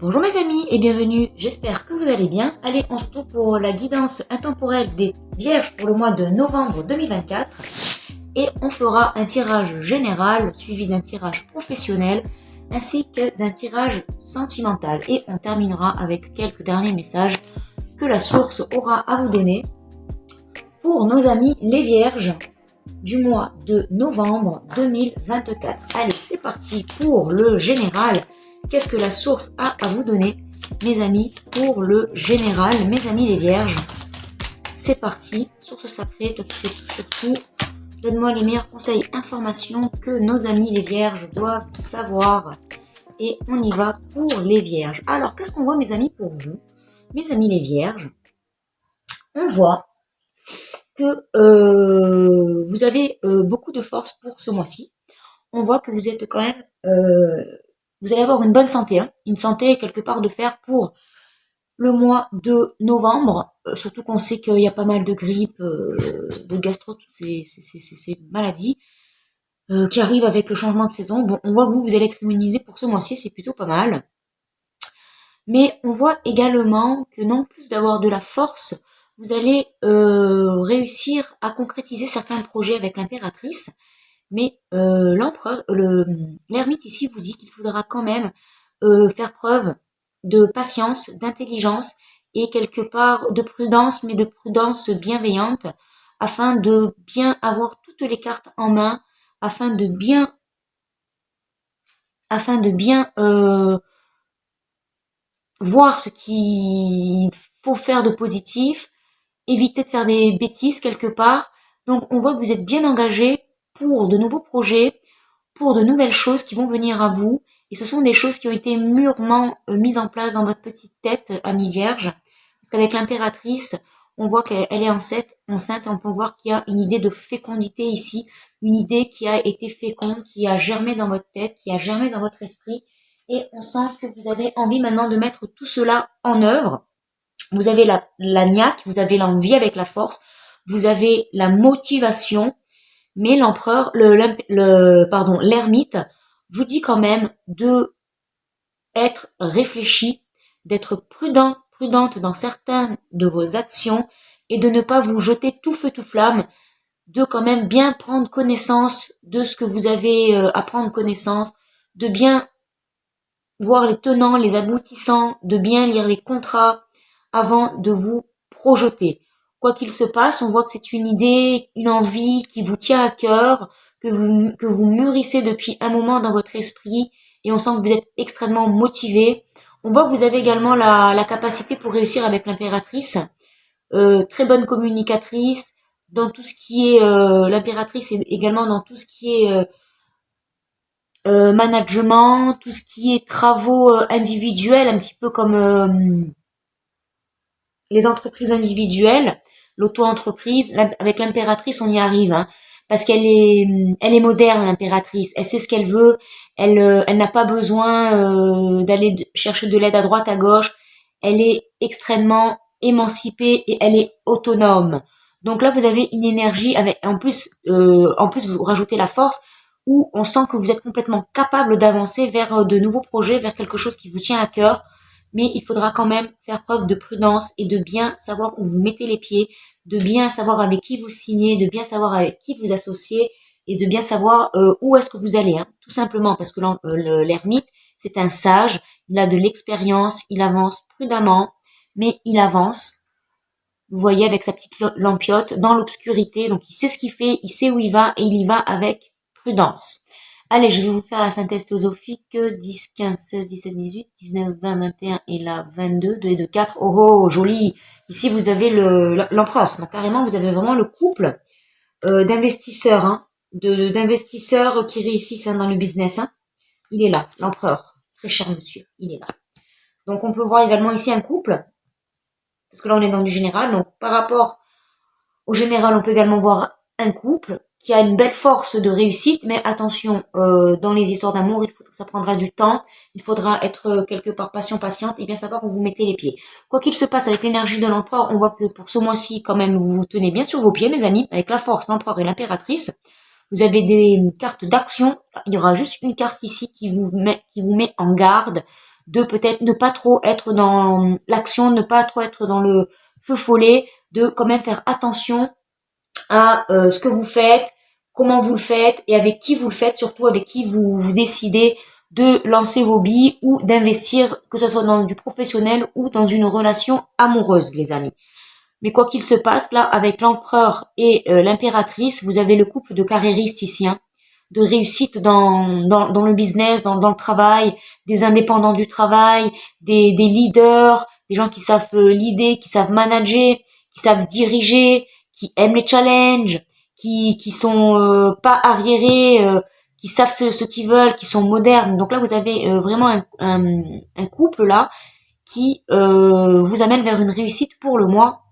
Bonjour mes amis et bienvenue, j'espère que vous allez bien. Allez, on se retrouve pour la guidance intemporelle des Vierges pour le mois de novembre 2024 et on fera un tirage général suivi d'un tirage professionnel ainsi que d'un tirage sentimental et on terminera avec quelques derniers messages que la source aura à vous donner pour nos amis les Vierges du mois de novembre 2024. Allez, c'est parti pour le général. Qu'est-ce que la source a à vous donner, mes amis, pour le général, mes amis les Vierges? C'est parti, source sacrée, toi qui sais tout sur tout, donne-moi les meilleurs conseils, informations que nos amis les Vierges doivent savoir. Et on y va pour les Vierges. Alors, qu'est-ce qu'on voit, mes amis, pour vous, mes amis les Vierges? On voit que vous avez beaucoup de force pour ce mois-ci. On voit que vous êtes quand même... vous allez avoir une bonne santé, hein, une santé quelque part de fer pour le mois de novembre, surtout qu'on sait qu'il y a pas mal de grippe, de gastro, toutes ces maladies qui arrivent avec le changement de saison. Bon, on voit que vous allez être immunisé pour ce mois-ci, c'est plutôt pas mal. Mais on voit également que non plus d'avoir de la force, vous allez réussir à concrétiser certains projets avec l'impératrice. Mais l'empereur, l'ermite ici vous dit qu'il faudra quand même faire preuve de patience, d'intelligence et quelque part de prudence, mais de prudence bienveillante, afin de bien avoir toutes les cartes en main, afin de bien voir ce qu'il faut faire de positif, éviter de faire des bêtises quelque part. Donc on voit que vous êtes bien engagé pour de nouveaux projets, pour de nouvelles choses qui vont venir à vous. Et ce sont des choses qui ont été mûrement mises en place dans votre petite tête, amis Vierge. Parce qu'avec l'impératrice, on voit qu'elle est enceinte, et on peut voir qu'il y a une idée de fécondité ici, une idée qui a été féconde, qui a germé dans votre tête, qui a germé dans votre esprit. Et on sent que vous avez envie maintenant de mettre tout cela en œuvre. Vous avez la niaque, vous avez l'envie avec la force, vous avez la motivation, mais l'empereur, l'ermite vous dit quand même de être réfléchi, d'être prudente dans certaines de vos actions et de ne pas vous jeter tout feu tout flamme, de quand même bien prendre connaissance de ce que vous avez à prendre connaissance, de bien voir les tenants, les aboutissants, de bien lire les contrats avant de vous projeter. Quoi qu'il se passe, on voit que c'est une idée, une envie qui vous tient à cœur, que vous mûrissez depuis un moment dans votre esprit, et on sent que vous êtes extrêmement motivé. On voit que vous avez également la capacité pour réussir avec l'impératrice, très bonne communicatrice, dans tout ce qui est l'impératrice et également dans tout ce qui est management, tout ce qui est travaux individuels, un petit peu comme les entreprises individuelles, l'auto-entreprise. Avec l'impératrice, on y arrive, hein, parce elle est moderne, l'impératrice. Elle sait ce qu'elle veut. Elle n'a pas besoin d'aller chercher de l'aide à droite, à gauche. Elle est extrêmement émancipée et elle est autonome. Donc là, vous avez une énergie avec, en plus, vous rajoutez la force où on sent que vous êtes complètement capable d'avancer vers de nouveaux projets, vers quelque chose qui vous tient à cœur. Mais il faudra quand même faire preuve de prudence et de bien savoir où vous mettez les pieds, de bien savoir avec qui vous signez, de bien savoir avec qui vous associez et de bien savoir où est-ce que vous allez, hein, tout simplement parce que l'ermite, c'est un sage, il a de l'expérience, il avance prudemment, mais il avance, vous voyez, avec sa petite lampiote dans l'obscurité, donc il sait ce qu'il fait, il sait où il va et il y va avec prudence. Allez, je vais vous faire la synthèse théosophique. 10, 15, 16, 17, 18, 19, 20, 21 et là 22, 2 et 2, 4. Oh, joli. Ici, vous avez l'empereur. Donc, carrément, vous avez vraiment le couple d'investisseurs, hein, d'investisseurs qui réussissent, hein, dans le business. Hein. Il est là, l'empereur. Très cher monsieur, il est là. Donc, on peut voir également ici un couple. Parce que là, on est dans du général. Donc, par rapport au général, on peut également voir un couple qui a une belle force de réussite, mais attention, dans les histoires d'amour, ça prendra du temps, il faudra être quelque part patiente et bien savoir où vous mettez les pieds. Quoi qu'il se passe avec l'énergie de l'empereur, on voit que pour ce mois-ci, quand même, vous vous tenez bien sur vos pieds, mes amis, avec la force, l'empereur et l'impératrice. Vous avez des cartes d'action, il y aura juste une carte ici qui vous met en garde de peut-être ne pas trop être dans l'action, ne pas trop être dans le feu follet, de quand même faire attention à ce que vous faites, comment vous le faites et avec qui vous le faites, surtout avec qui vous décidez de lancer vos billes ou d'investir, que ce soit dans du professionnel ou dans une relation amoureuse, les amis. Mais quoi qu'il se passe, là, avec l'empereur et l'impératrice, vous avez le couple de carriéristes ici, hein, de réussite dans le business, dans le travail, des indépendants du travail, des leaders, des gens qui savent leader, qui savent manager, qui savent diriger, qui aiment les challenges, qui sont pas arriérés, qui savent ce qu'ils veulent, qui sont modernes. Donc là, vous avez vraiment un couple là qui vous amène vers une réussite pour le mois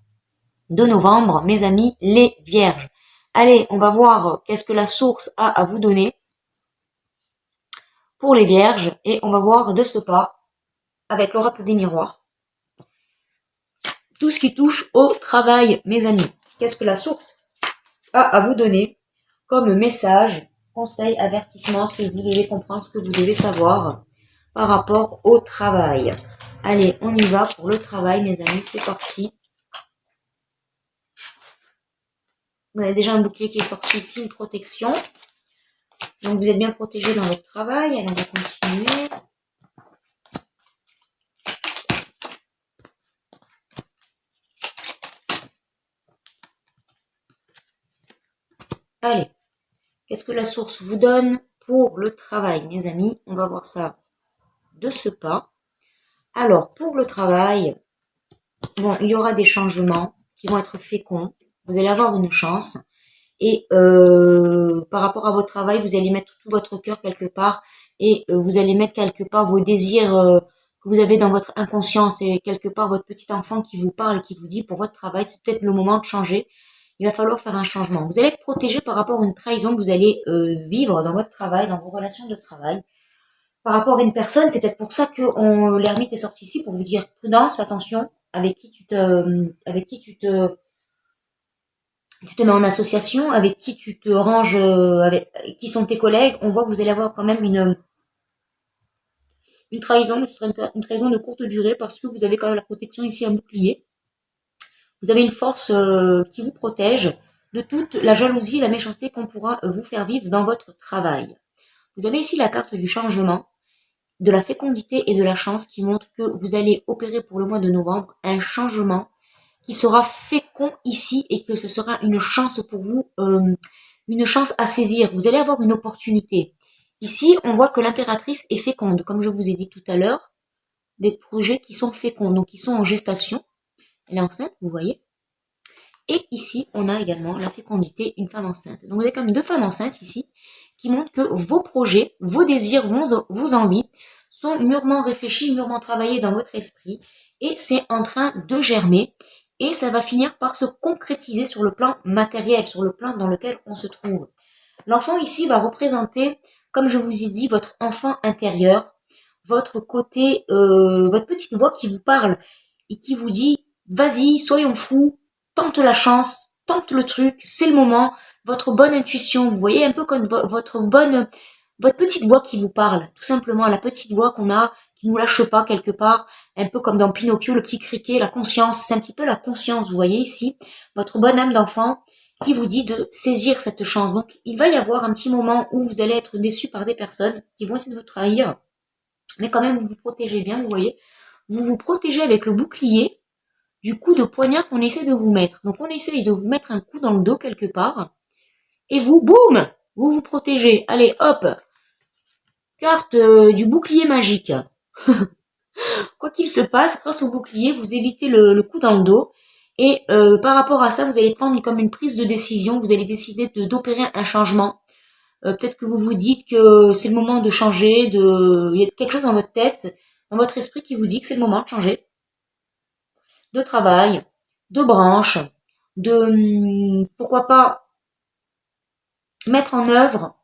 de novembre, mes amis, les vierges. Allez, on va voir qu'est-ce que la source a à vous donner pour les vierges et on va voir de ce pas, avec l'oracle des miroirs, tout ce qui touche au travail, mes amis. Qu'est-ce que la source a à vous donner comme message, conseil, avertissement, ce que vous devez comprendre, ce que vous devez savoir par rapport au travail. Allez, on y va pour le travail, mes amis, c'est parti. Vous avez déjà un bouclier qui est sorti ici, une protection. Donc vous êtes bien protégé dans votre travail. Allez, on va continuer. Allez, qu'est-ce que la source vous donne pour le travail, mes amis? On va voir ça de ce pas. Alors, pour le travail, bon, il y aura des changements qui vont être féconds. Vous allez avoir une chance. Et par rapport à votre travail, vous allez mettre tout votre cœur quelque part et vous allez mettre quelque part vos désirs que vous avez dans votre inconscience et quelque part votre petit enfant qui vous parle et qui vous dit pour votre travail, c'est peut-être le moment de changer. Il va falloir faire un changement. Vous allez être protégé par rapport à une trahison que vous allez vivre dans votre travail, dans vos relations de travail. Par rapport à une personne, c'est peut-être pour ça que l'ermite est sorti ici pour vous dire prudence, fais attention avec qui tu te mets en association, avec qui tu te ranges, avec qui sont tes collègues. On voit que vous allez avoir quand même une trahison, mais ce sera une trahison de courte durée parce que vous avez quand même la protection ici, un bouclier. Vous avez une force qui vous protège de toute la jalousie et la méchanceté qu'on pourra vous faire vivre dans votre travail. Vous avez ici la carte du changement, de la fécondité et de la chance qui montre que vous allez opérer pour le mois de novembre un changement qui sera fécond ici et que ce sera une chance pour vous, une chance à saisir. Vous allez avoir une opportunité. Ici, on voit que l'impératrice est féconde, comme je vous ai dit tout à l'heure, des projets qui sont féconds, donc qui sont en gestation. Elle est enceinte, vous voyez. Et ici, on a également la fécondité, une femme enceinte. Donc vous avez comme deux femmes enceintes ici, qui montrent que vos projets, vos désirs, vos envies sont mûrement réfléchis, mûrement travaillés dans votre esprit, et c'est en train de germer, et ça va finir par se concrétiser sur le plan matériel, sur le plan dans lequel on se trouve. L'enfant ici va représenter, comme je vous ai dit, votre enfant intérieur, votre côté, votre petite voix qui vous parle et qui vous dit vas-y, soyons fous, tente la chance, tente le truc, c'est le moment, votre bonne intuition, vous voyez un peu comme votre petite voix qui vous parle, tout simplement, la petite voix qu'on a, qui nous lâche pas quelque part, un peu comme dans Pinocchio, le petit criquet, la conscience, c'est un petit peu la conscience, vous voyez ici, votre bonne âme d'enfant qui vous dit de saisir cette chance. Donc, il va y avoir un petit moment où vous allez être déçu par des personnes qui vont essayer de vous trahir, mais quand même, vous vous protégez bien, vous voyez, vous vous protégez avec le bouclier du coup de poignard qu'on essaie de vous mettre. Donc, on essaye de vous mettre un coup dans le dos quelque part, et vous, boum, vous vous protégez. Allez, hop, carte du bouclier magique. Quoi qu'il se passe, grâce au bouclier, vous évitez le coup dans le dos. Et par rapport à ça, vous allez prendre comme une prise de décision. Vous allez décider d'opérer un changement. Peut-être que vous vous dites que c'est le moment de changer. Il y a quelque chose dans votre tête, dans votre esprit qui vous dit que c'est le moment de changer. De travail, de branche, pourquoi pas mettre en œuvre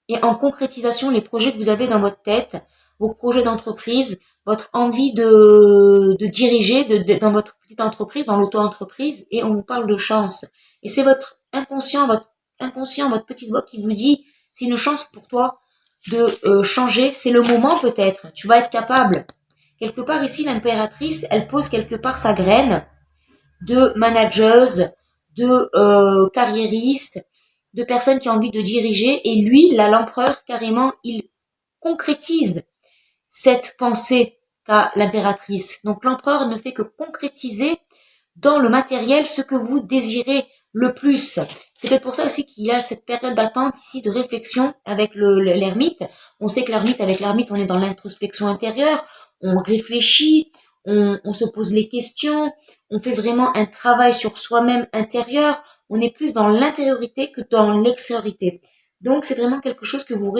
et en concrétisation les projets que vous avez dans votre tête, vos projets d'entreprise, votre envie de diriger dans votre petite entreprise, dans l'auto-entreprise, et on vous parle de chance. Et c'est votre inconscient, votre petite voix qui vous dit, c'est une chance pour toi de changer, c'est le moment peut-être, tu vas être capable. Quelque part ici, l'impératrice, elle pose quelque part sa graine de manageuse, de carriériste, de personnes qui ont envie de diriger. Et lui, là, l'empereur, carrément, il concrétise cette pensée qu'a l'impératrice. Donc l'empereur ne fait que concrétiser dans le matériel ce que vous désirez le plus. C'est peut-être pour ça aussi qu'il y a cette période d'attente ici de réflexion avec l'ermite. On sait que avec l'ermite, on est dans l'introspection intérieure, on réfléchit, on se pose les questions, on fait vraiment un travail sur soi-même intérieur, on est plus dans l'intériorité que dans l'extériorité. Donc c'est vraiment quelque chose que vous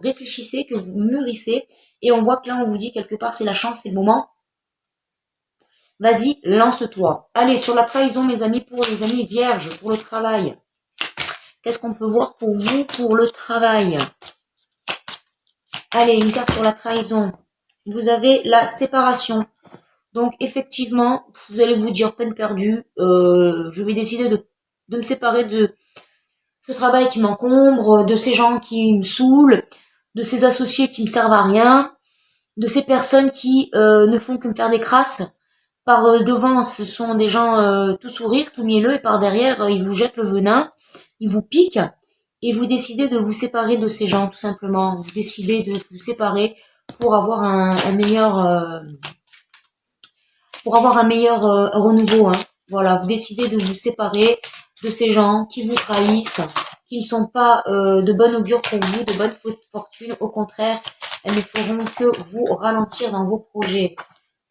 réfléchissez, que vous mûrissez, et on voit que là on vous dit quelque part c'est la chance, c'est le moment. Vas-y, lance-toi. Allez, sur la trahison, mes amis, pour les amis vierges, pour le travail. Qu'est-ce qu'on peut voir pour vous, pour le travail? Allez, une carte sur la trahison. Vous avez la séparation. Donc, effectivement, vous allez vous dire, peine perdue, je vais décider de me séparer de ce travail qui m'encombre, de ces gens qui me saoulent, de ces associés qui me servent à rien, de ces personnes qui ne font que me faire des crasses. Par devant, ce sont des gens tout sourire, tout mielleux, et par derrière, ils vous jettent le venin, ils vous piquent, et vous décidez de vous séparer de ces gens, tout simplement. Vous décidez de vous séparer pour avoir un meilleur, renouveau. Hein. Voilà, vous décidez de vous séparer de ces gens qui vous trahissent, qui ne sont pas de bon augure pour vous, de bonne fortune. Au contraire, elles ne feront que vous ralentir dans vos projets.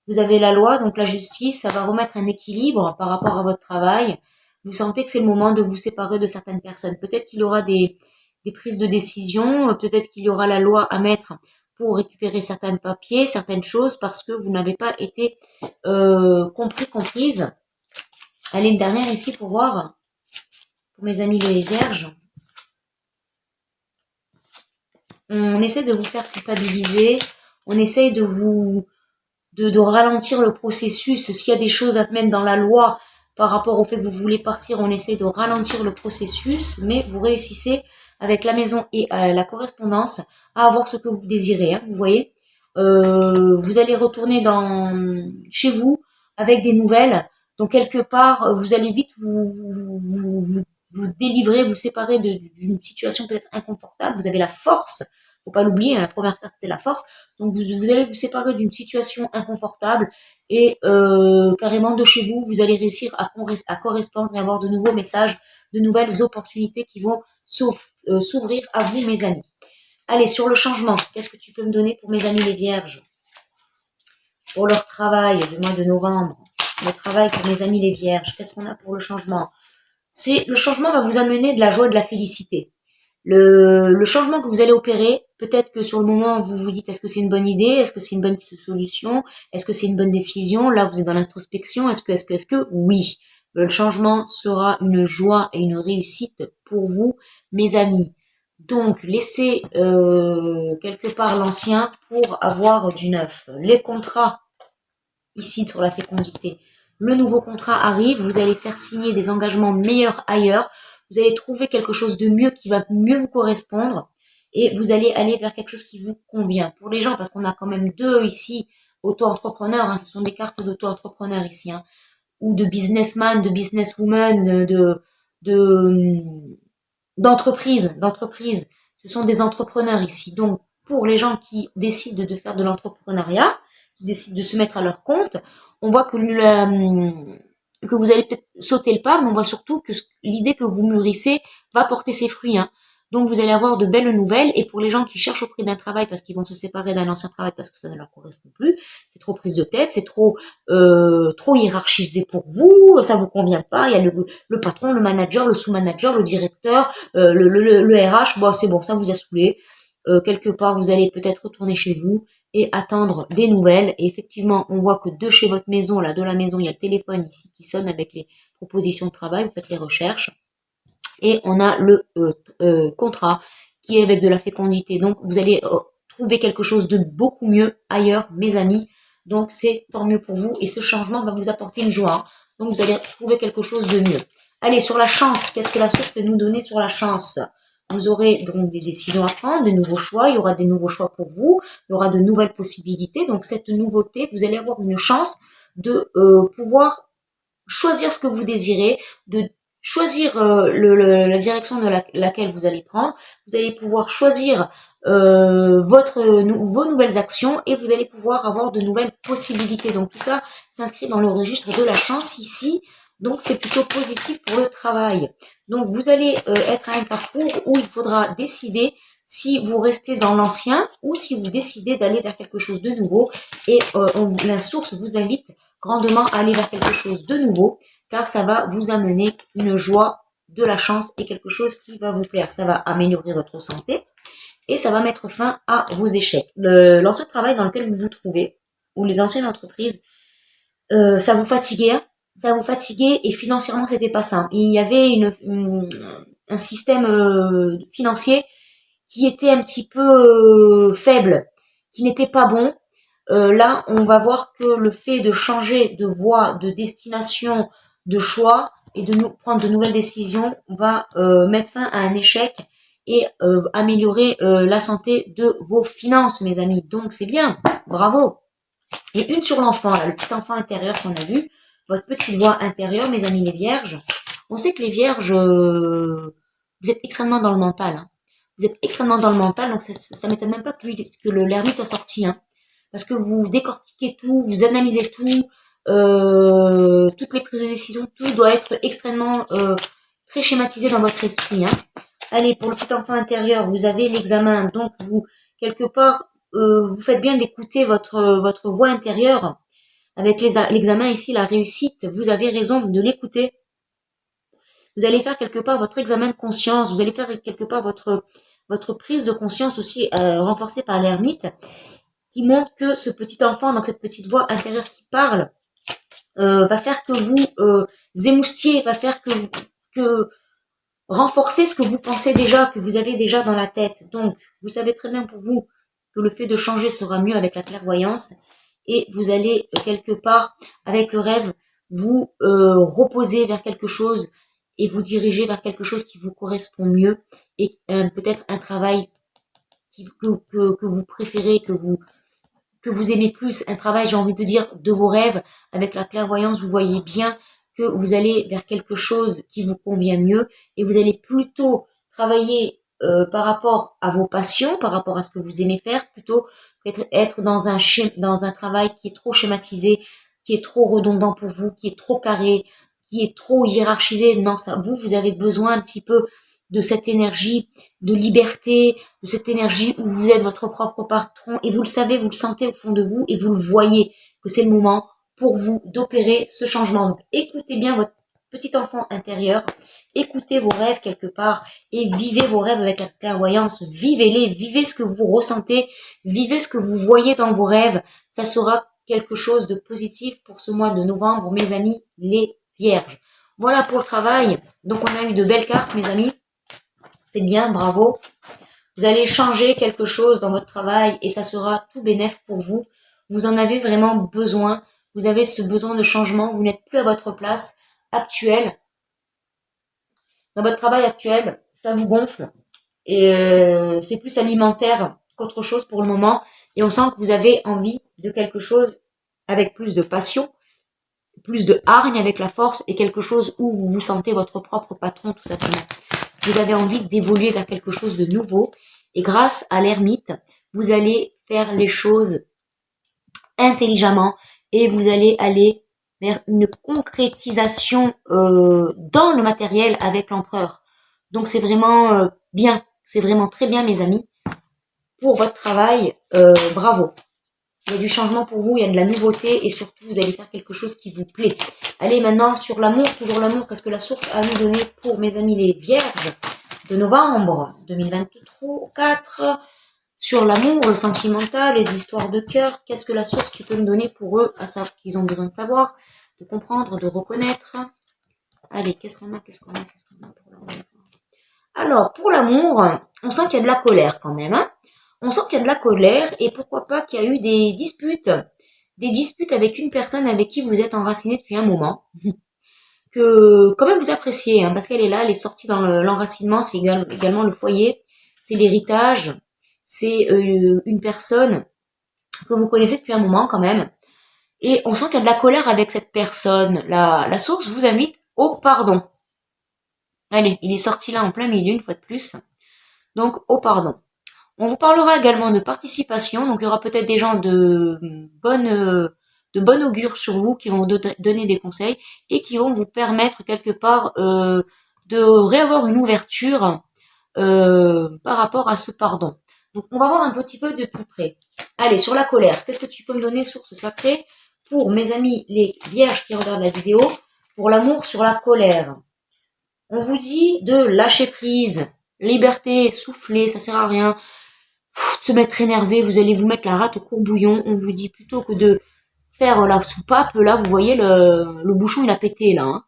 Vous avez la loi, donc la justice, ça va remettre un équilibre par rapport à votre travail. Vous sentez que c'est le moment de vous séparer de certaines personnes. Peut-être qu'il y aura des prises de décision, peut-être qu'il y aura la loi à mettre pour récupérer certains papiers, certaines choses, parce que vous n'avez pas été comprise. Allez, une dernière ici pour voir, pour mes amis les vierges. On essaie de vous faire culpabiliser, on essaie de vous de ralentir le processus. S'il y a des choses à mettre dans la loi par rapport au fait que vous voulez partir, on essaie de ralentir le processus, mais vous réussissez avec la maison et la correspondance à avoir ce que vous désirez. Hein, vous voyez, vous allez retourner chez vous avec des nouvelles. Donc quelque part, vous allez vite vous délivrer, vous séparer d'une situation peut-être inconfortable. Vous avez la force. Faut pas l'oublier, hein, la première carte c'était la force. Donc vous allez vous séparer d'une situation inconfortable et carrément de chez vous, vous allez réussir à correspondre et avoir de nouveaux messages, de nouvelles opportunités qui vont s'ouvrir à vous, mes amis. Allez, sur le changement, qu'est-ce que tu peux me donner pour mes amis les vierges? Pour leur travail du mois de novembre, le travail pour mes amis les vierges, qu'est-ce qu'on a pour le changement? Le changement va vous amener de la joie et de la félicité. Le changement que vous allez opérer, peut-être que sur le moment vous vous dites est-ce que c'est une bonne idée, est-ce que c'est une bonne solution, est-ce que c'est une bonne décision, là vous êtes dans l'introspection, est-ce que oui, le changement sera une joie et une réussite pour vous, mes amis. Donc laissez quelque part l'ancien pour avoir du neuf. Les contrats ici sur la fécondité, le nouveau contrat arrive, vous allez faire signer des engagements meilleurs ailleurs, vous allez trouver quelque chose de mieux qui va mieux vous correspondre et vous allez aller vers quelque chose qui vous convient. Pour les gens, parce qu'on a quand même deux ici, auto-entrepreneurs, hein, ce sont des cartes d'auto-entrepreneurs ici, hein, ou de businessman, de businesswoman, d'entreprise. Ce sont des entrepreneurs ici. Donc, pour les gens qui décident de faire de l'entrepreneuriat, qui décident de se mettre à leur compte, on voit que vous allez peut-être sauter le pas, mais on voit surtout que l'idée que vous mûrissez va porter ses fruits. Hein. Donc vous allez avoir de belles nouvelles, et pour les gens qui cherchent auprès d'un travail parce qu'ils vont se séparer d'un ancien travail parce que ça ne leur correspond plus, c'est trop prise de tête, c'est trop hiérarchisé pour vous, ça vous convient pas, il y a le patron, le manager, le sous-manager, le directeur, le RH, bon c'est bon, ça vous a saoulé. Quelque part vous allez peut-être retourner chez vous et attendre des nouvelles. Et effectivement, on voit que de chez votre maison, là, de la maison, il y a le téléphone ici qui sonne avec les propositions de travail, vous faites les recherches. Et on a le contrat qui est avec de la fécondité. Donc, vous allez trouver quelque chose de beaucoup mieux ailleurs, mes amis. Donc, c'est tant mieux pour vous. Et ce changement va vous apporter une joie. Donc, vous allez trouver quelque chose de mieux. Allez, sur la chance, qu'est-ce que la source peut nous donner sur la chance? vous aurez donc des décisions à prendre, de nouveaux choix, il y aura des nouveaux choix pour vous, il y aura de nouvelles possibilités. Donc cette nouveauté, vous allez avoir une chance de pouvoir choisir ce que vous désirez, de choisir la direction de laquelle vous allez prendre. Vous allez pouvoir choisir vos nouvelles actions et vous allez pouvoir avoir de nouvelles possibilités. Donc tout ça s'inscrit dans le registre de la chance ici. Donc c'est plutôt positif pour le travail. Donc vous allez être à un parcours où il faudra décider si vous restez dans l'ancien ou si vous décidez d'aller vers quelque chose de nouveau. Et la source vous invite grandement à aller vers quelque chose de nouveau, car ça va vous amener une joie, de la chance et quelque chose qui va vous plaire. Ça va améliorer votre santé et ça va mettre fin à vos échecs. L'ancien travail dans lequel vous vous trouvez, ou les anciennes entreprises, ça vous fatiguait, hein, ça vous fatiguait et financièrement c'était pas ça. Il y avait un système financier qui était un petit peu faible, qui n'était pas bon. Là, on va voir que le fait de changer de voie, de destination, de choix et de prendre de nouvelles décisions va mettre fin à un échec et améliorer la santé de vos finances, mes amis. Donc c'est bien, bravo. Et une sur l'enfant, là, le petit enfant intérieur qu'on a vu, votre petite voix intérieure, mes amis les vierges. On sait que les vierges, vous êtes extrêmement dans le mental. Hein. Vous êtes extrêmement dans le mental, donc ça m'étonne même pas que l'ermite soit sorti. Hein. Parce que vous décortiquez tout, vous analysez tout, toutes les prises de décision, tout doit être extrêmement très schématisé dans votre esprit. Hein. Allez, pour le petit enfant intérieur, vous avez l'examen, donc vous, quelque part, vous faites bien d'écouter votre voix intérieure. Avec l'examen ici, la réussite, vous avez raison de l'écouter. Vous allez faire quelque part votre examen de conscience, vous allez faire quelque part votre prise de conscience aussi renforcée par l'ermite, qui montre que ce petit enfant, donc cette petite voix intérieure qui parle, va faire que vous émoustiez, va faire que renforcer ce que vous pensez déjà, que vous avez déjà dans la tête. Donc, vous savez très bien pour vous que le fait de changer sera mieux avec la clairvoyance et vous allez quelque part, avec le rêve, vous reposer vers quelque chose et vous diriger vers quelque chose qui vous correspond mieux et peut-être un travail que vous préférez, que vous aimez plus, un travail, j'ai envie de dire, de vos rêves. Avec la clairvoyance, vous voyez bien que vous allez vers quelque chose qui vous convient mieux et vous allez plutôt travailler par rapport à vos passions, par rapport à ce que vous aimez faire, plutôt qu'être dans un travail qui est trop schématisé, qui est trop redondant pour vous, qui est trop carré, qui est trop hiérarchisé. Non, ça, vous avez besoin un petit peu de cette énergie de liberté, de cette énergie où vous êtes votre propre patron et vous le savez, vous le sentez au fond de vous et vous le voyez que c'est le moment pour vous d'opérer ce changement. Donc écoutez bien votre petit enfant intérieur, écoutez vos rêves quelque part et vivez vos rêves avec la clairvoyance, vivez-les, vivez ce que vous ressentez, vivez ce que vous voyez dans vos rêves, ça sera quelque chose de positif pour ce mois de novembre, mes amis les vierges. Voilà pour le travail, donc on a eu de belles cartes mes amis. C'est bien, bravo. Vous allez changer quelque chose dans votre travail et ça sera tout bénef pour vous. Vous en avez vraiment besoin. Vous avez ce besoin de changement. Vous n'êtes plus à votre place actuelle. Dans votre travail actuel, ça vous gonfle. Et c'est plus alimentaire qu'autre chose pour le moment. Et on sent que vous avez envie de quelque chose avec plus de passion, plus de hargne avec la force et quelque chose où vous vous sentez votre propre patron tout simplement. Vous avez envie d'évoluer vers quelque chose de nouveau et grâce à l'ermite, vous allez faire les choses intelligemment et vous allez aller vers une concrétisation dans le matériel avec l'empereur. Donc c'est vraiment bien, c'est vraiment très bien mes amis. Pour votre travail, bravo. Il y a du changement pour vous, il y a de la nouveauté et surtout vous allez faire quelque chose qui vous plaît. Allez maintenant sur l'amour, toujours l'amour, qu'est-ce que la source a nous donné pour mes amis les vierges de novembre 2024 sur l'amour, le sentimental, les histoires de cœur, qu'est-ce que la source tu peux me donner pour eux, à savoir qu'ils ont besoin de savoir, de comprendre, de reconnaître. Allez, qu'est-ce qu'on a pour l'amour? Alors, pour l'amour, on sent qu'il y a de la colère quand même, hein. On sent qu'il y a de la colère et pourquoi pas qu'il y a eu des disputes avec une personne avec qui vous êtes enraciné depuis un moment. que quand même vous appréciez, hein, parce qu'elle est là, elle est sortie dans l'enracinement, c'est également le foyer, c'est l'héritage, c'est une personne que vous connaissez depuis un moment quand même, et on sent qu'il y a de la colère avec cette personne. La source vous invite au pardon. Allez, il est sorti là en plein milieu une fois de plus, donc au pardon. On vous parlera également de participation, donc il y aura peut-être des gens de bonne augure sur vous qui vont donner des conseils et qui vont vous permettre quelque part de réavoir une ouverture par rapport à ce pardon. Donc on va voir un petit peu de plus près. Allez, sur la colère, qu'est-ce que tu peux me donner, source sacrée, pour mes amis les vierges qui regardent la vidéo, pour l'amour sur la colère? On vous dit de lâcher prise, liberté, souffler, ça sert à rien. De se mettre énervé, vous allez vous mettre la rate au courbouillon. On vous dit plutôt que de faire la soupape, là, vous voyez, le bouchon, il a pété, là. Hein.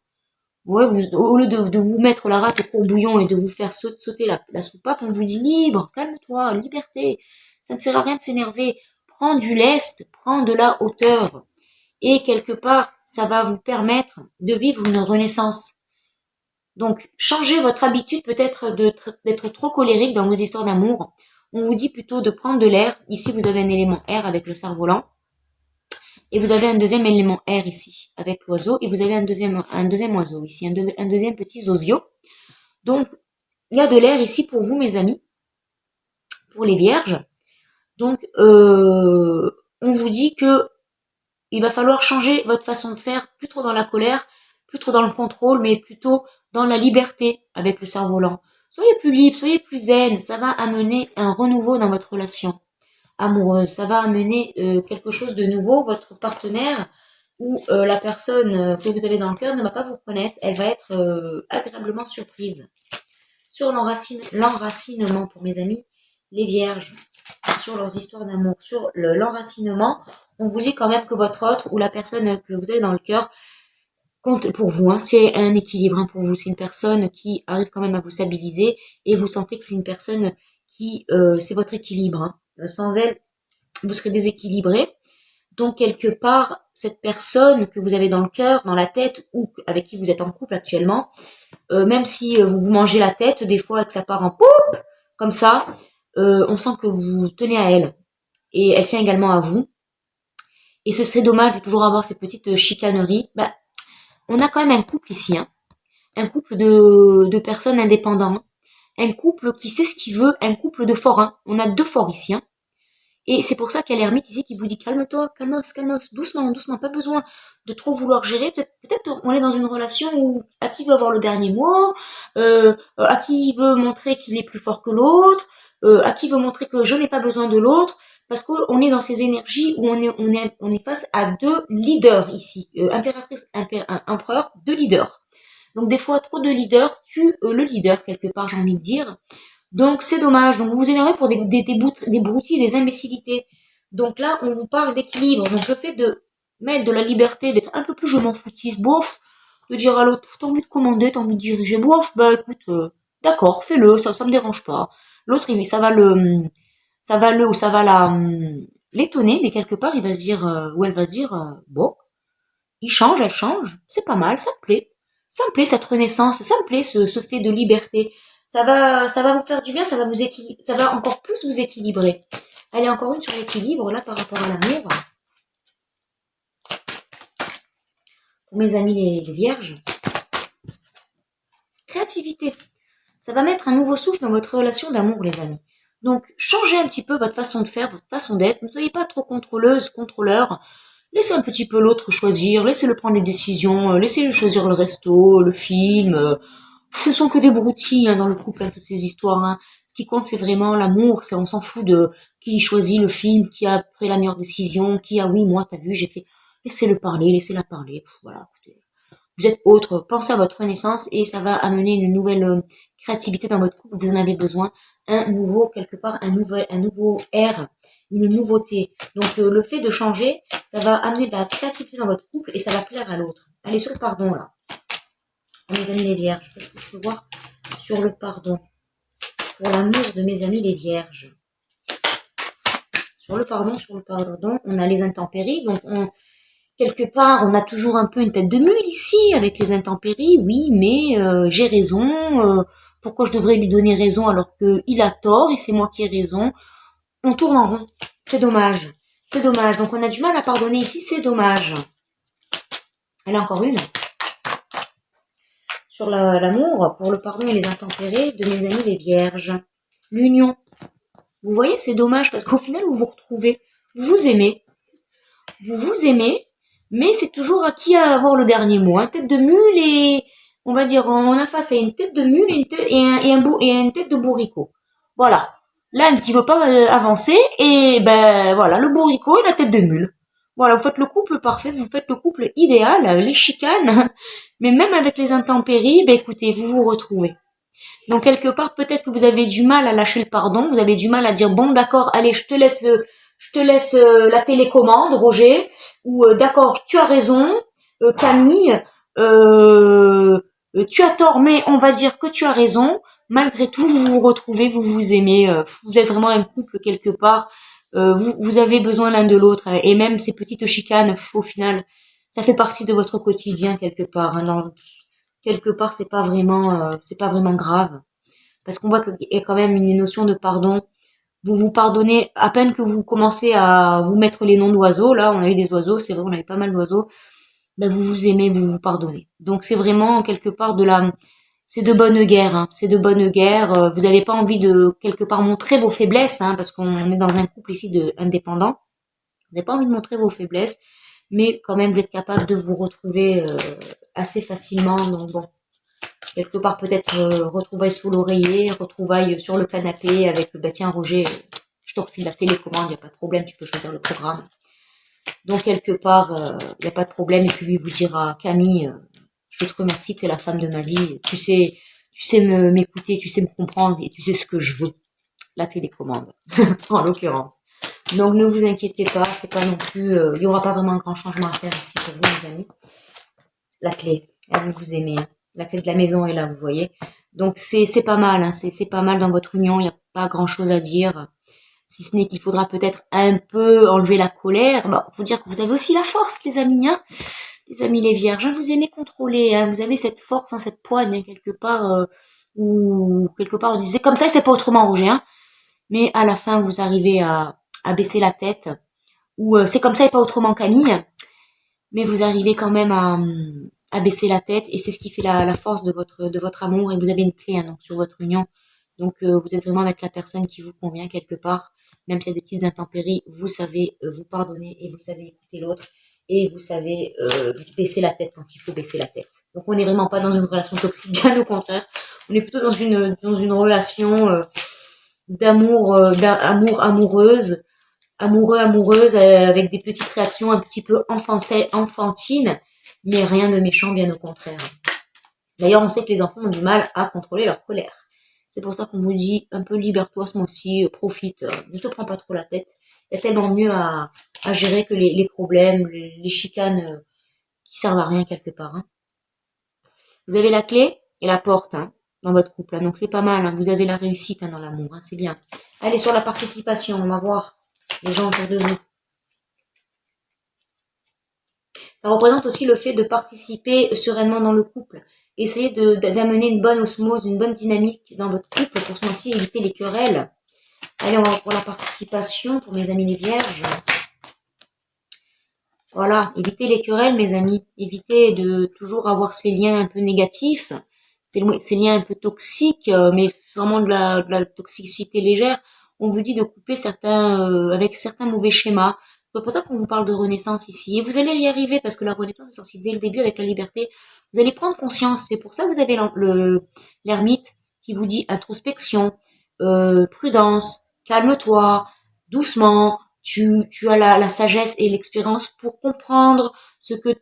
Ouais, au lieu de vous mettre la rate au courbouillon et de vous faire sauter la soupape, on vous dit libre, calme-toi, liberté. Ça ne sert à rien de s'énerver. Prends du lest, prends de la hauteur. Et quelque part, ça va vous permettre de vivre une renaissance. Donc, changez votre habitude peut-être d'être trop colérique dans vos histoires d'amour. On vous dit plutôt de prendre de l'air. Ici, vous avez un élément air avec le cerf-volant. Et vous avez un deuxième élément air ici avec l'oiseau. Et vous avez un deuxième oiseau ici, un deuxième petit zozio. Donc, il y a de l'air ici pour vous, mes amis, pour les vierges. Donc, on vous dit que il va falloir changer votre façon de faire, plus trop dans la colère, plus trop dans le contrôle, mais plutôt dans la liberté avec le cerf-volant. Soyez plus libre, soyez plus zen, ça va amener un renouveau dans votre relation amoureuse, ça va amener quelque chose de nouveau. Votre partenaire ou la personne que vous avez dans le cœur ne va pas vous reconnaître, elle va être agréablement surprise. Sur l'enracinement pour mes amis, les vierges, sur leurs histoires d'amour, sur l'enracinement, on vous dit quand même que votre autre ou la personne que vous avez dans le cœur compte pour vous. Hein. C'est un équilibre hein, pour vous. C'est une personne qui arrive quand même à vous stabiliser et vous sentez que c'est une personne qui, c'est votre équilibre. Hein. Sans elle, vous serez déséquilibré. Donc quelque part, cette personne que vous avez dans le cœur, dans la tête ou avec qui vous êtes en couple actuellement, même si vous vous mangez la tête des fois et que ça part en poup comme ça, on sent que vous tenez à elle et elle tient également à vous. Et ce serait dommage de toujours avoir cette petite chicanerie. Bah, on a quand même un couple ici, hein. Un couple de personnes indépendantes, un couple qui sait ce qu'il veut, un couple de forains. On a deux forts ici, hein. Et c'est pour ça qu'il y a l'ermite ici qui vous dit calme-toi, calmos, doucement, doucement, pas besoin de trop vouloir gérer. Peut-être on est dans une relation où à qui veut avoir le dernier mot, à qui veut montrer qu'il est plus fort que l'autre, à qui veut montrer que je n'ai pas besoin de l'autre, parce qu'on est dans ces énergies où on est face à deux leaders ici, impératrice, empereur, deux leaders. Donc des fois trop de leaders tue le leader quelque part, j'ai envie de dire. Donc c'est dommage. Donc vous vous énervez pour des broutilles, des imbécilités. Donc là, on vous parle d'équilibre. Donc le fait de mettre de la liberté, d'être un peu plus je m'en foutiste, bof, de dire à l'autre, t'as envie de commander, t'as envie de diriger, bof, bah écoute, d'accord, fais-le, ça me dérange pas. L'autre, ça va le ou ça va la l'étonner, mais quelque part, il va se dire, ou elle va se dire, bon, il change, elle change, c'est pas mal, ça me plaît cette renaissance, ça me plaît ce fait de liberté. Ça va vous faire du bien, ça va vous équilibrer, ça va encore plus vous équilibrer. Allez, encore une sur l'équilibre, là, par rapport à l'amour. Pour mes amis les vierges. Créativité. Ça va mettre un nouveau souffle dans votre relation d'amour, les amis. Donc, changez un petit peu votre façon de faire, votre façon d'être. Ne soyez pas trop contrôleuse, contrôleur. Laissez un petit peu l'autre choisir, laissez-le prendre les décisions, laissez-le choisir le resto, le film. Ce sont que des broutilles hein, dans le couple, hein, toutes ces histoires. Hein. Ce qui compte, c'est vraiment l'amour. On s'en fout de qui choisit le film, qui a pris la meilleure décision, qui a oui, moi, t'as vu, j'ai fait. Laissez-le parler, laissez-la parler. Voilà, écoutez. Vous êtes autre, pensez à votre renaissance et ça va amener une nouvelle créativité dans votre couple. Vous en avez besoin. Un nouveau, quelque part, un nouveau air, une nouveauté. Donc le fait de changer, ça va amener de la créativité dans votre couple et ça va plaire à l'autre. Allez sur le pardon là. Mes amis les vierges, qu'est-ce que je peux voir sur le pardon? Pour l'amour de mes amis les vierges. Sur le pardon, on a les intempéries. Donc quelque part, on a toujours un peu une tête de mule ici avec les intempéries. Oui, mais j'ai raison. Pourquoi je devrais lui donner raison alors qu'il a tort et c'est moi qui ai raison? On tourne en rond. C'est dommage. C'est dommage. Donc on a du mal à pardonner ici. C'est dommage. Elle a encore une. Sur l'amour, pour le pardon et les intempéries de mes amis les vierges. L'union. Vous voyez, c'est dommage parce qu'au final, vous vous retrouvez. Vous vous aimez. Vous vous aimez, mais c'est toujours à qui à avoir le dernier mot. Un tête de mule et, on va dire, on a face à une tête de mule et une tête de bourricot. Voilà. L'âne qui veut pas avancer et ben voilà, le bourricot et la tête de mule. Voilà, vous faites le couple parfait, vous faites le couple idéal, les chicanes, mais même avec les intempéries, ben écoutez, vous vous retrouvez. Donc quelque part, peut-être que vous avez du mal à lâcher le pardon, vous avez du mal à dire bon d'accord, allez, je te laisse la télécommande, Roger, ou d'accord, tu as raison, Camille, tu as tort, mais on va dire que tu as raison. Malgré tout, vous vous retrouvez, vous vous aimez, vous êtes vraiment un couple quelque part. Vous avez besoin l'un de l'autre, et même ces petites chicanes, au final, ça fait partie de votre quotidien quelque part. Hein, quelque part c'est pas vraiment grave parce qu'on voit qu'il y a quand même une notion de pardon. Vous vous pardonnez à peine que vous commencez à vous mettre les noms d'oiseaux. Là, on a eu des oiseaux, c'est vrai, on avait pas mal d'oiseaux. Ben vous vous aimez, vous vous pardonnez. Donc c'est vraiment quelque part c'est de bonne guerre. Hein. C'est de bonne guerre. Vous n'avez pas envie de quelque part montrer vos faiblesses, hein, parce qu'on est dans un couple ici de indépendants. Vous n'avez pas envie de montrer vos faiblesses, mais quand même vous êtes capable de vous retrouver assez facilement. Donc bon, quelque part peut-être retrouvailles sous l'oreiller, retrouvailles sur le canapé avec bah tiens Roger, je te refile la télécommande, y a pas de problème, tu peux choisir le programme. Donc quelque part y a pas de problème et puis lui vous dira Camille, je te remercie, tu es la femme de ma vie, tu sais m'écouter, tu sais me comprendre et tu sais ce que je veux, la télécommande en l'occurrence. Donc ne vous inquiétez pas, c'est pas non plus, il y aura pas vraiment un grand changement à faire ici pour vous les amis. La clé, vous aimez. Hein. La clé de la maison est là, vous voyez. Donc c'est pas mal, hein, c'est pas mal dans votre union, il n'y a pas grand chose à dire. Si ce n'est qu'il faudra peut-être un peu enlever la colère. Bon, faut dire que vous avez aussi la force, les amis, hein. Les amis les vierges, hein, vous aimez contrôler, hein, vous avez cette force, hein, cette poigne, hein, quelque part, ou quelque part on disait comme ça, c'est pas autrement Roger, hein. Mais à la fin, vous arrivez à baisser la tête, ou c'est comme ça et pas autrement Camille, mais vous arrivez quand même à baisser la tête et c'est ce qui fait la force de votre amour et vous avez une clé hein, donc, sur votre union. Donc vous êtes vraiment avec la personne qui vous convient quelque part, même s'il y a des petites intempéries, vous savez vous pardonner et vous savez écouter l'autre et vous savez baisser la tête quand il faut baisser la tête. Donc on n'est vraiment pas dans une relation toxique, bien au contraire. On est plutôt dans une relation d'amour amoureuse amoureux, amoureuse, avec des petites réactions un petit peu enfantines, mais rien de méchant, bien au contraire. D'ailleurs, on sait que les enfants ont du mal à contrôler leur colère. C'est pour ça qu'on vous dit un peu libère-toi ce mois-ci, profite, ne te prends pas trop la tête. Il y a tellement mieux à gérer que les problèmes, les chicanes qui servent à rien quelque part. Hein. Vous avez la clé et la porte hein, dans votre couple, hein, donc c'est pas mal. Hein. Vous avez la réussite hein, dans l'amour, hein, c'est bien. Allez sur la participation, on va voir les gens autour de vous. Ça représente aussi le fait de participer sereinement dans le couple. Essayez d'amener une bonne osmose, une bonne dynamique dans votre couple pour ce mois-ci éviter les querelles. Allez, on va pour la participation pour mes amis les vierges. Voilà, évitez les querelles, mes amis. Évitez de toujours avoir ces liens un peu négatifs, ces liens un peu toxiques, mais vraiment de la toxicité légère. On vous dit de couper avec certains mauvais schémas. C'est pour ça qu'on vous parle de renaissance ici. Et vous allez y arriver parce que la renaissance est sortie dès le début avec la liberté. Vous allez prendre conscience. C'est pour ça que vous avez l'ermite qui vous dit introspection, prudence, calme-toi, doucement. Tu as la sagesse et l'expérience pour comprendre ce que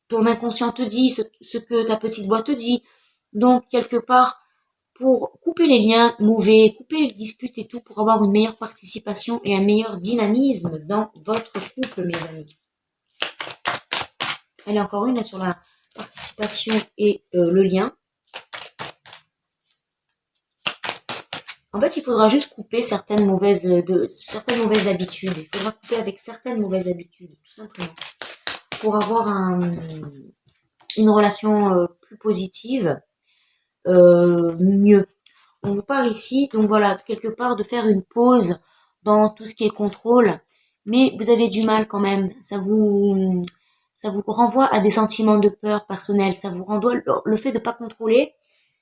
ton inconscient te dit, ce que ta petite voix te dit. Donc, quelque part, pour couper les liens mauvais, couper les disputes et tout, pour avoir une meilleure participation et un meilleur dynamisme dans votre couple, mes amis. Allez, encore une là sur la participation et le lien. En fait, il faudra juste couper certaines mauvaises habitudes. Il faudra couper avec certaines mauvaises habitudes, tout simplement. pour avoir une relation plus positive, mieux. On vous parle ici, donc voilà, quelque part de faire une pause dans tout ce qui est contrôle, mais vous avez du mal quand même. Ça vous renvoie à des sentiments de peur personnelle. Ça vous renvoie le fait de pas contrôler,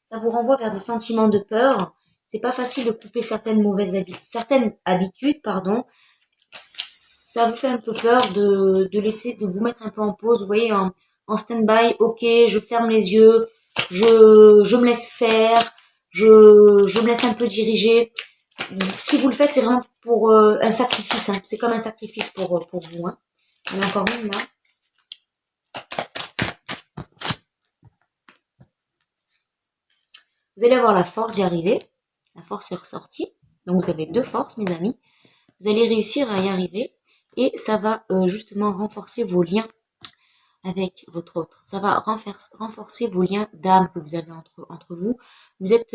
ça vous renvoie vers des sentiments de peur. C'est pas facile de couper certaines habitudes, pardon. Ça vous fait un peu peur de vous mettre un peu en pause. Vous voyez, en stand-by. Ok, je ferme les yeux, je me laisse faire, je me laisse un peu diriger. Si vous le faites, c'est vraiment pour un sacrifice. Hein. C'est comme un sacrifice pour vous. Hein. Il y en a encore une là. Vous allez avoir la force d'y arriver. La force est ressortie. Donc vous avez deux forces, mes amis. Vous allez réussir à y arriver. Et ça va justement renforcer vos liens avec votre autre. Ça va renforcer vos liens d'âme que vous avez entre vous. Vous êtes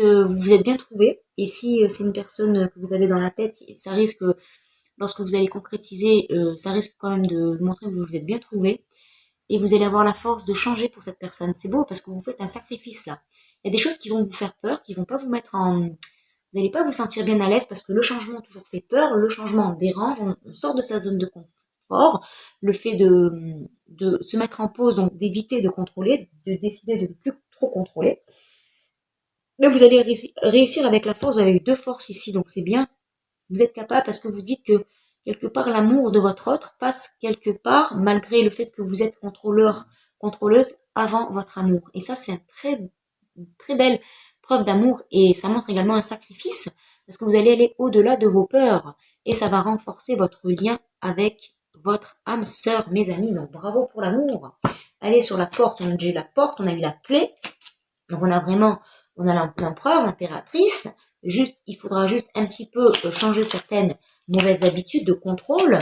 bien trouvé. Et si c'est une personne que vous avez dans la tête, ça risque, lorsque vous allez concrétiser, ça risque quand même de montrer que vous vous êtes bien trouvé. Et vous allez avoir la force de changer pour cette personne. C'est beau parce que vous faites un sacrifice là. Il y a des choses qui vont vous faire peur, qui vont pas vous mettre en... Vous n'allez pas vous sentir bien à l'aise parce que le changement toujours fait peur, le changement dérange, on sort de sa zone de confort. Le fait de se mettre en pause, donc d'éviter de contrôler, de décider de ne plus trop contrôler. Mais vous allez réussir avec la force, vous avez eu deux forces ici, donc c'est bien. Vous êtes capable parce que vous dites que quelque part l'amour de votre autre passe quelque part malgré le fait que vous êtes contrôleuse avant votre amour. Et ça, c'est une très belle preuve d'amour et ça montre également un sacrifice parce que vous allez aller au-delà de vos peurs et ça va renforcer votre lien avec votre âme sœur, mes amis. Donc bravo pour l'amour. Allez sur la porte, on a déjà eu la porte, on a eu la clé. Donc on a l'empereur, l'impératrice. Il faudra juste un petit peu changer certaines mauvaises habitudes de contrôle,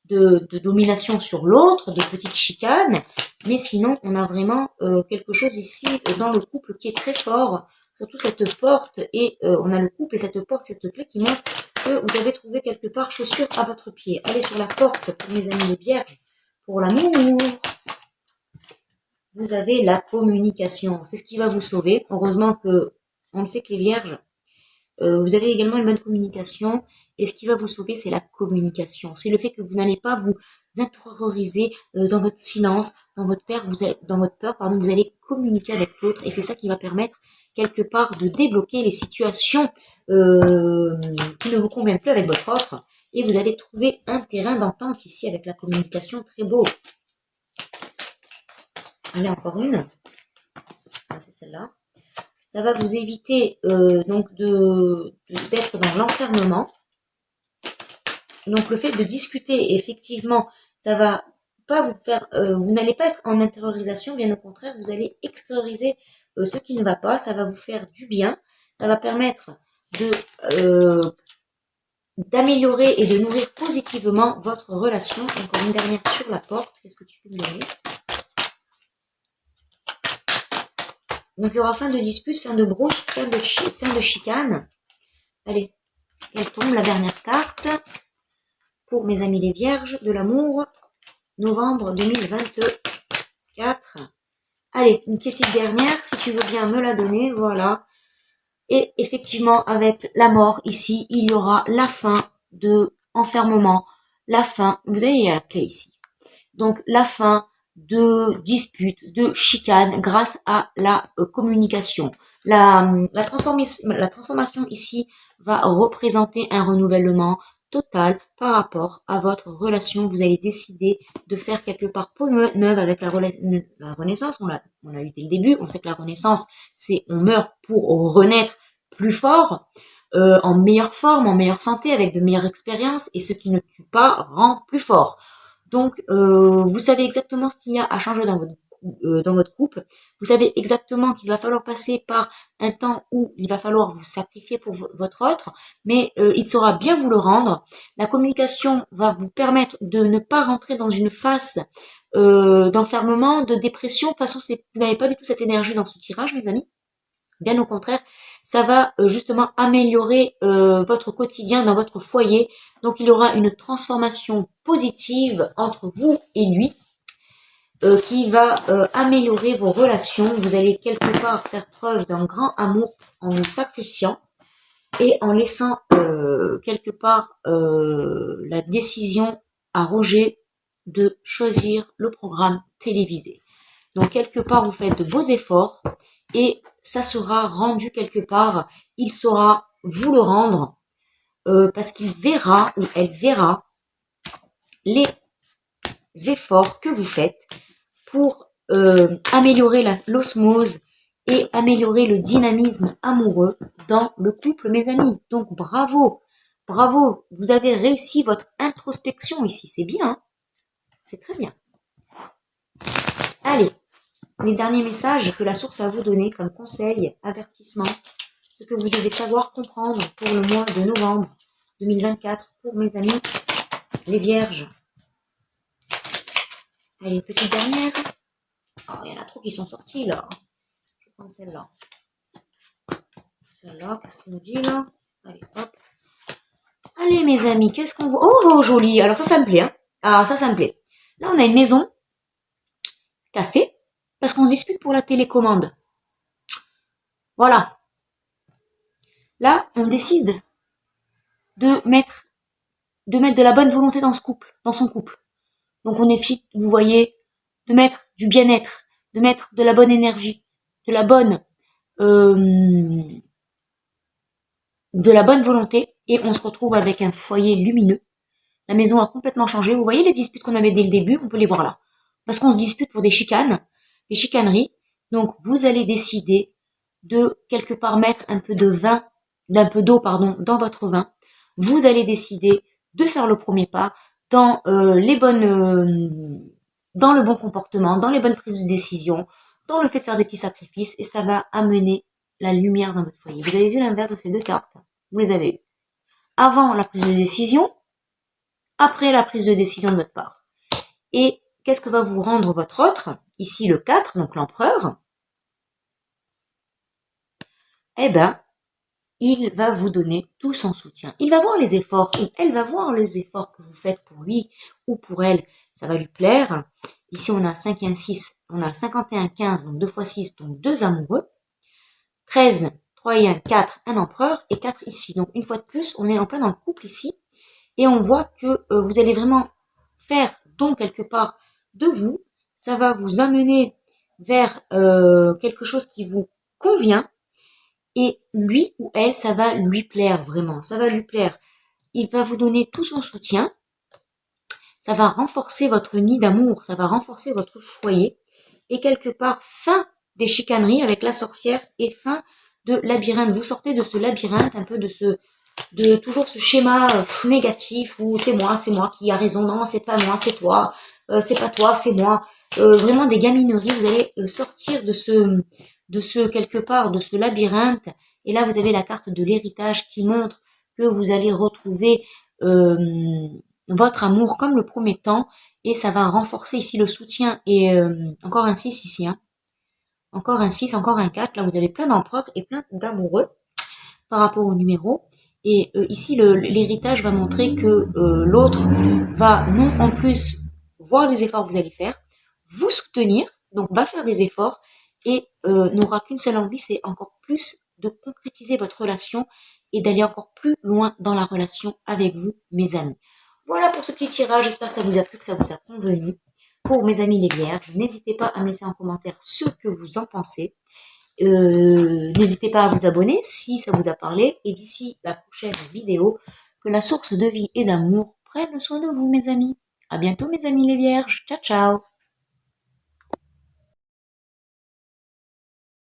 de domination sur l'autre, de petites chicanes. Mais sinon, on a vraiment quelque chose ici dans le couple qui est très fort. Surtout cette porte et on a le couple et cette porte, cette clé qui montre que vous avez trouvé quelque part chaussure à votre pied. Allez sur la porte pour mes amis les vierges, pour l'amour. Vous avez la communication. C'est ce qui va vous sauver. Heureusement que on le sait que les vierges, vous avez également une bonne communication. Et ce qui va vous sauver, c'est la communication. C'est le fait que vous n'allez pas vous intérioriser dans votre silence, dans votre peur, vous allez communiquer avec l'autre. Et c'est ça qui va permettre quelque part de débloquer les situations qui ne vous conviennent plus avec votre autre. Et vous allez trouver un terrain d'entente ici avec la communication très beau. Allez, encore une. C'est celle-là. Ça va vous éviter donc d'être dans l'enfermement. Donc le fait de discuter, effectivement, ça va pas vous faire, vous n'allez pas être en intériorisation, bien au contraire, vous allez extérioriser ce qui ne va pas. Ça va vous faire du bien. Ça va permettre d'améliorer et de nourrir positivement votre relation. Encore une dernière sur la porte. Qu'est-ce que tu peux me donner? Donc il y aura fin de dispute, fin de brouille, fin de chicane. Allez, elle tombe, la dernière carte. Pour mes amis les vierges de l'amour, novembre 2024. Allez, une petite dernière, si tu veux bien me la donner, voilà. Et effectivement, avec la mort ici, il y aura la fin de enfermement, la fin, vous avez la clé ici. Donc la fin de disputes, de chicanes grâce à la communication. La transformation ici va représenter un renouvellement total par rapport à votre relation. Vous allez décider de faire quelque part peau neuve avec la renaissance. On l'a eu dès le début. On sait que la renaissance, c'est on meurt pour renaître plus fort, en meilleure forme, en meilleure santé, avec de meilleures expériences. Et ce qui ne tue pas rend plus fort. Donc, vous savez exactement ce qu'il y a à changer dans votre couple. Vous savez exactement qu'il va falloir passer par un temps où il va falloir vous sacrifier pour votre autre, mais il saura bien vous le rendre. La communication va vous permettre de ne pas rentrer dans une phase d'enfermement, de dépression. De toute façon, vous n'avez pas du tout cette énergie dans ce tirage, mes amis. Bien au contraire, ça va justement améliorer votre quotidien dans votre foyer. Donc il y aura une transformation positive entre vous et lui. qui va améliorer vos relations. Vous allez quelque part faire preuve d'un grand amour en vous sacrifiant et en laissant quelque part la décision à Roger de choisir le programme télévisé. Donc quelque part vous faites de beaux efforts et ça sera rendu quelque part, il saura vous le rendre parce qu'il verra ou elle verra les efforts que vous faites pour améliorer l'osmose et améliorer le dynamisme amoureux dans le couple, mes amis. Donc bravo, bravo, vous avez réussi votre introspection ici, c'est bien, hein, c'est très bien. Allez, les derniers messages que la source a vous donné comme conseil, avertissement, ce que vous devez savoir comprendre pour le mois de novembre 2024 pour mes amis les vierges. Allez, une petite dernière. Oh, il y en a trop qui sont sortis là. Je prends celle-là. Celle-là, qu'est-ce qu'on nous dit là? Allez, hop. Allez mes amis, qu'est-ce qu'on voit? Oh, joli. Alors ça me plaît, hein. Ah, ça me plaît. Là, on a une maison cassée parce qu'on se dispute pour la télécommande. Voilà. Là, on décide de mettre de la bonne volonté dans son couple. Donc on décide, vous voyez, de mettre du bien-être, de mettre de la bonne énergie, de la bonne volonté, et on se retrouve avec un foyer lumineux. La maison a complètement changé. Vous voyez les disputes qu'on avait dès le début, on peut les voir là. Parce qu'on se dispute pour des chicanes, des chicaneries. Donc vous allez décider de quelque part mettre un peu d'eau, dans votre vin. Vous allez décider de faire le premier pas dans dans le bon comportement, dans les bonnes prises de décision, dans le fait de faire des petits sacrifices, et ça va amener la lumière dans votre foyer. Vous avez vu l'inverse de ces deux cartes? Vous les avez eues. Avant la prise de décision, après la prise de décision de votre part. Et qu'est-ce que va vous rendre votre autre? Ici le 4, donc l'empereur. Eh ben, il va vous donner tout son soutien. Il va voir les efforts, ou elle va voir les efforts que vous faites pour lui ou pour elle. Ça va lui plaire. Ici, on a 5 et un 6. On a 51, 15, donc 2 x 6, donc 2 amoureux. 13, 3 et 1, 4, un empereur, et 4 ici. Donc, une fois de plus, on est en plein dans le couple ici. Et on voit que vous allez vraiment faire don quelque part de vous. Ça va vous amener vers quelque chose qui vous convient. Et lui ou elle, ça va lui plaire vraiment. Ça va lui plaire. Il va vous donner tout son soutien. Ça va renforcer votre nid d'amour. Ça va renforcer votre foyer. Et quelque part, fin des chicaneries avec la sorcière et fin de labyrinthe. Vous sortez de ce labyrinthe, un peu de toujours ce schéma négatif où c'est moi qui a raison, non, c'est pas moi, c'est toi, c'est pas toi, c'est moi. Vraiment des gamineries, vous allez sortir de ce quelque part, de ce labyrinthe. Et là, vous avez la carte de l'héritage qui montre que vous allez retrouver votre amour comme le promettant, et ça va renforcer ici le soutien. Et encore un 6 ici, hein. Encore un 6, encore un 4. Là, vous avez plein d'empereurs et plein d'amoureux par rapport au numéro. Et ici, l'héritage va montrer que l'autre va non en plus voir les efforts que vous allez faire, vous soutenir, donc va faire des efforts, et n'aura qu'une seule envie, c'est encore plus de concrétiser votre relation et d'aller encore plus loin dans la relation avec vous, mes amis. Voilà pour ce petit tirage, j'espère que ça vous a plu, que ça vous a convenu. Pour mes amis les vierges, n'hésitez pas à me laisser en commentaire ce que vous en pensez. N'hésitez pas à vous abonner si ça vous a parlé, et d'ici la prochaine vidéo, que la source de vie et d'amour prenne soin de vous, mes amis. À bientôt, mes amis les vierges. Ciao, ciao.